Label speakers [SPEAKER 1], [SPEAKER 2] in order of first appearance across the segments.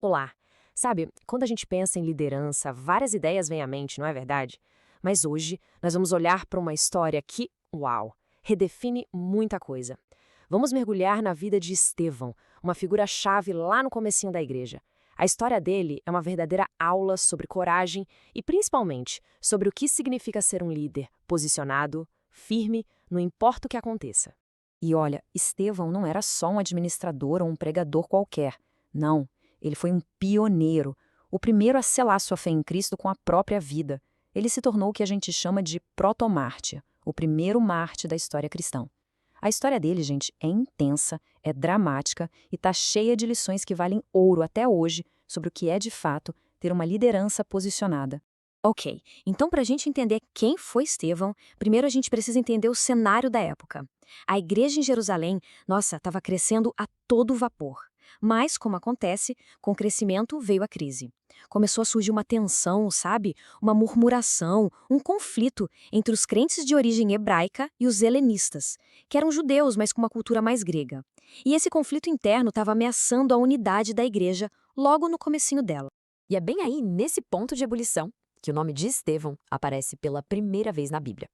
[SPEAKER 1] Olá! Sabe, quando a gente pensa em liderança, várias ideias vêm à mente, não é verdade? Mas hoje nós vamos olhar para uma história que, uau, redefine muita coisa. Vamos mergulhar na vida de Estevão, uma figura-chave lá no comecinho da igreja. A história dele é uma verdadeira aula sobre coragem e, principalmente, sobre o que significa ser um líder posicionado, firme, não importa o que aconteça.
[SPEAKER 2] E olha, Estevão não era só um administrador ou um pregador qualquer. Não, ele foi um pioneiro, o primeiro a selar sua fé em Cristo com a própria vida. Ele se tornou o que a gente chama de protomártir, o primeiro mártir da história cristã. A história dele, gente, é intensa, é dramática e está cheia de lições que valem ouro até hoje sobre o que é de fato ter uma liderança posicionada.
[SPEAKER 3] Ok, então para a gente entender quem foi Estevão, primeiro a gente precisa entender o cenário da época. A igreja em Jerusalém, nossa, estava crescendo a todo vapor. Mas, como acontece, com o crescimento veio a crise. Começou a surgir uma tensão, sabe? Uma murmuração, um conflito entre os crentes de origem hebraica e os helenistas, que eram judeus, mas com uma cultura mais grega. E esse conflito interno estava ameaçando a unidade da igreja logo no comecinho dela.
[SPEAKER 4] E é bem aí, nesse ponto de ebulição, que o nome de Estevão aparece pela primeira vez na Bíblia.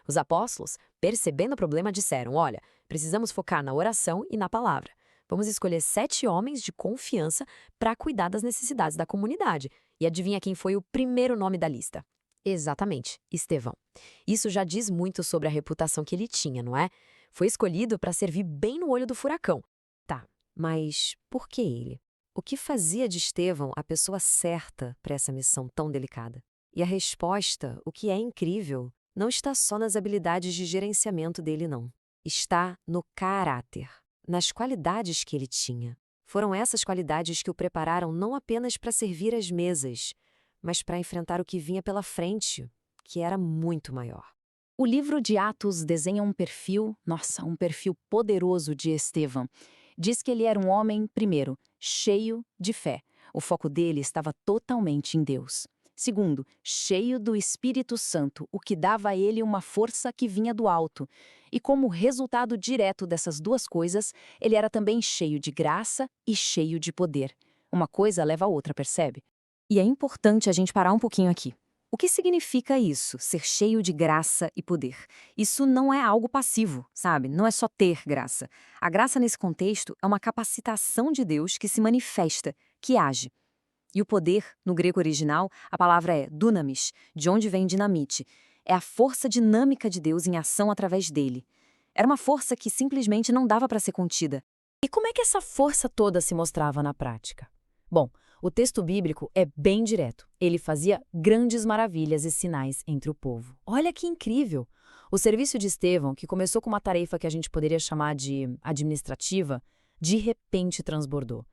[SPEAKER 4] Os apóstolos, percebendo o problema, disseram: olha, precisamos focar na oração e na palavra. Vamos escolher 7 homens de confiança para cuidar das necessidades da comunidade. E adivinha quem foi o primeiro nome da lista? Exatamente, Estevão. Isso já diz muito sobre a reputação que ele tinha, não é? Foi escolhido para servir bem no olho do furacão. Tá, mas por que ele? O que fazia de Estevão a pessoa certa para essa missão tão delicada? E a resposta, o que é incrível, não está só nas habilidades de gerenciamento dele, não. Está no caráter, nas qualidades que ele tinha. Foram essas qualidades que o prepararam não apenas para servir às mesas, mas para enfrentar o que vinha pela frente, que era muito maior.
[SPEAKER 2] O livro de Atos desenha um perfil, nossa, um perfil poderoso de Estevão. Diz que ele era um homem, primeiro, cheio de fé. O foco dele estava totalmente em Deus. Segundo, cheio do Espírito Santo, o que dava a ele uma força que vinha do alto. E como resultado direto dessas duas coisas, ele era também cheio de graça e cheio de poder. Uma coisa leva a outra, percebe? E é importante a gente parar um pouquinho aqui. O que significa isso, ser cheio de graça e poder? Isso não é algo passivo, sabe? Não é só ter graça. A graça nesse contexto é uma capacitação de Deus que se manifesta, que age. E o poder, no grego original, a palavra é dunamis, de onde vem dinamite. É a força dinâmica de Deus em ação através dele. Era uma força que simplesmente não dava para ser contida.
[SPEAKER 4] E como é que essa força toda se mostrava na prática? Bom, o texto bíblico é bem direto. Ele fazia grandes maravilhas e sinais entre o povo. Olha que incrível! O serviço de Estevão, que começou com uma tarefa que a gente poderia chamar de administrativa, de repente transbordou.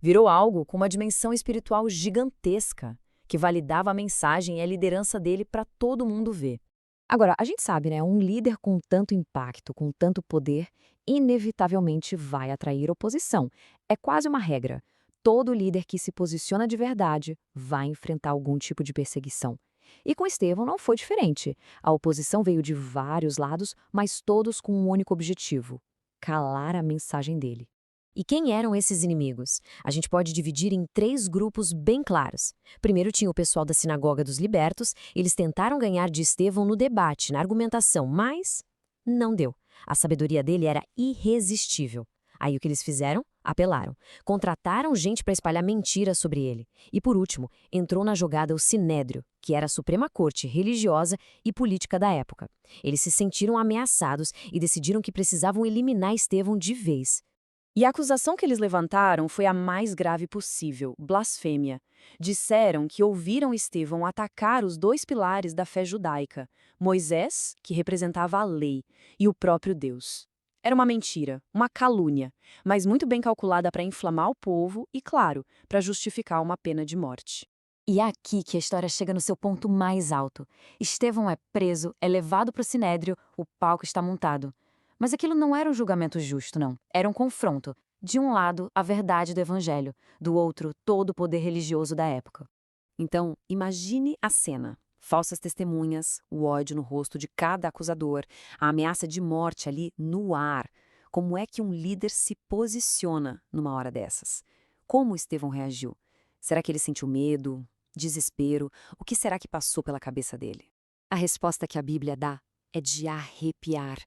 [SPEAKER 4] Virou algo com uma dimensão espiritual gigantesca, que validava a mensagem e a liderança dele para todo mundo ver. Agora, a gente sabe, né? Um líder com tanto impacto, com tanto poder, inevitavelmente vai atrair oposição. É quase uma regra. Todo líder que se posiciona de verdade vai enfrentar algum tipo de perseguição. E com Estevão não foi diferente. A oposição veio de vários lados, mas todos com um único objetivo: calar a mensagem dele. E quem eram esses inimigos? A gente pode dividir em 3 grupos bem claros. Primeiro tinha o pessoal da Sinagoga dos Libertos. Eles tentaram ganhar de Estevão no debate, na argumentação, mas não deu. A sabedoria dele era irresistível. Aí o que eles fizeram? Apelaram. Contrataram gente para espalhar mentiras sobre ele. E por último, entrou na jogada o Sinédrio, que era a Suprema Corte religiosa e política da época. Eles se sentiram ameaçados e decidiram que precisavam eliminar Estevão de vez.
[SPEAKER 2] E a acusação que eles levantaram foi a mais grave possível: blasfêmia. Disseram que ouviram Estevão atacar os 2 pilares da fé judaica: Moisés, que representava a lei, e o próprio Deus. Era uma mentira, uma calúnia, mas muito bem calculada para inflamar o povo e, claro, para justificar uma pena de morte.
[SPEAKER 3] E é aqui que a história chega no seu ponto mais alto. Estevão é preso, é levado para o Sinédrio, o palco está montado. Mas aquilo não era um julgamento justo, não. Era um confronto. De um lado, a verdade do evangelho. Do outro, todo o poder religioso da época.
[SPEAKER 4] Então, imagine a cena. Falsas testemunhas, o ódio no rosto de cada acusador, a ameaça de morte ali no ar. Como é que um líder se posiciona numa hora dessas? Como Estevão reagiu?
[SPEAKER 2] Será que ele sentiu medo, desespero? O que será que passou pela cabeça dele? A resposta que a Bíblia dá é de arrepiar.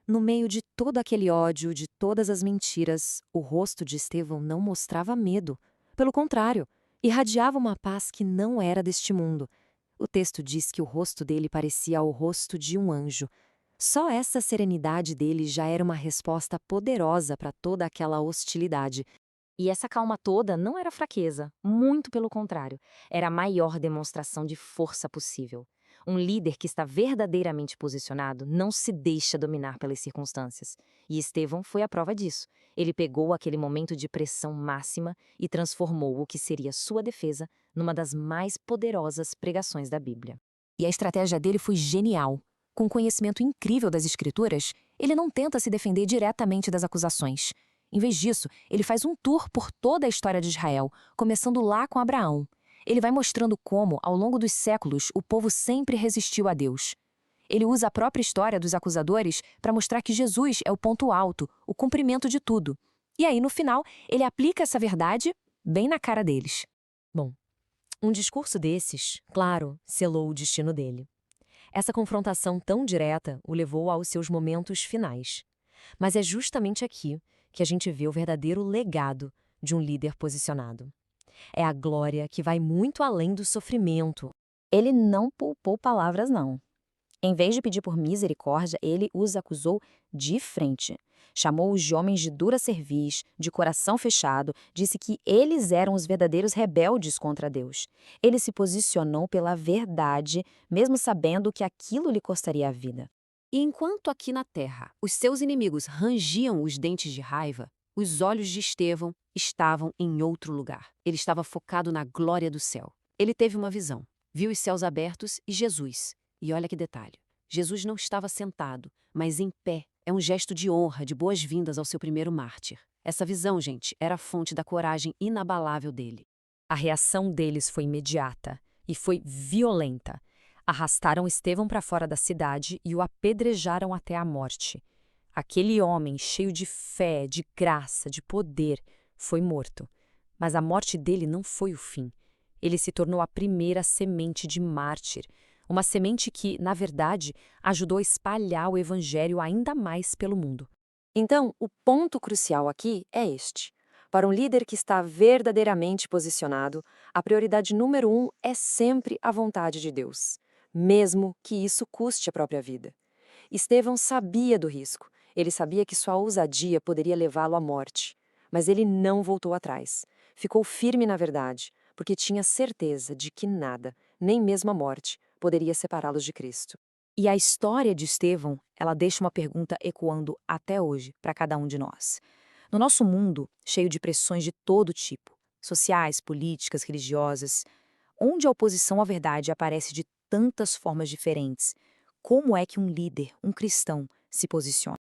[SPEAKER 2] No meio de todo aquele ódio, de todas as mentiras, o rosto de Estevão não mostrava medo. Pelo contrário, irradiava uma paz que não era deste mundo. O texto diz que o rosto dele parecia o rosto de um anjo. Só essa serenidade dele já era uma resposta poderosa para toda aquela hostilidade.
[SPEAKER 3] E essa calma toda não era fraqueza, muito pelo contrário, era a maior demonstração de força possível. Um líder que está verdadeiramente posicionado não se deixa dominar pelas circunstâncias. E Estevão foi a prova disso. Ele pegou aquele momento de pressão máxima e transformou o que seria sua defesa numa das mais poderosas pregações da Bíblia.
[SPEAKER 2] E a estratégia dele foi genial. Com conhecimento incrível das Escrituras, ele não tenta se defender diretamente das acusações. Em vez disso, ele faz um tour por toda a história de Israel, começando lá com Abraão. Ele vai mostrando como, ao longo dos séculos, o povo sempre resistiu a Deus. Ele usa a própria história dos acusadores para mostrar que Jesus é o ponto alto, o cumprimento de tudo. E aí, no final, ele aplica essa verdade bem na cara deles.
[SPEAKER 1] Bom, um discurso desses, claro, selou o destino dele. Essa confrontação tão direta o levou aos seus momentos finais. Mas é justamente aqui que a gente vê o verdadeiro legado de um líder posicionado. É a glória que vai muito além do sofrimento.
[SPEAKER 3] Ele não poupou palavras, não. Em vez de pedir por misericórdia, ele os acusou de frente. Chamou-os de homens de dura cerviz, de coração fechado, disse que eles eram os verdadeiros rebeldes contra Deus. Ele se posicionou pela verdade, mesmo sabendo que aquilo lhe custaria a vida.
[SPEAKER 2] E enquanto aqui na terra os seus inimigos rangiam os dentes de raiva, os olhos de Estevão estavam em outro lugar. Ele estava focado na glória do céu. Ele teve uma visão, viu os céus abertos e Jesus. E olha que detalhe, Jesus não estava sentado, mas em pé. É um gesto de honra, de boas-vindas ao seu primeiro mártir. Essa visão, gente, era a fonte da coragem inabalável dele.
[SPEAKER 1] A reação deles foi imediata e foi violenta. Arrastaram Estevão para fora da cidade e o apedrejaram até a morte. Aquele homem, cheio de fé, de graça, de poder, foi morto. Mas a morte dele não foi o fim. Ele se tornou a primeira semente de mártir. Uma semente que, na verdade, ajudou a espalhar o evangelho ainda mais pelo mundo.
[SPEAKER 5] Então, o ponto crucial aqui é este. Para um líder que está verdadeiramente posicionado, a prioridade número 1 é sempre a vontade de Deus, mesmo que isso custe a própria vida. Estevão sabia do risco. Ele sabia que sua ousadia poderia levá-lo à morte. Mas ele não voltou atrás. Ficou firme na verdade, porque tinha certeza de que nada, nem mesmo a morte, poderia separá-los de Cristo.
[SPEAKER 2] E a história de Estevão, ela deixa uma pergunta ecoando até hoje para cada um de nós. No nosso mundo, cheio de pressões de todo tipo, sociais, políticas, religiosas, onde a oposição à verdade aparece de tantas formas diferentes, como é que um líder, um cristão, se posiciona?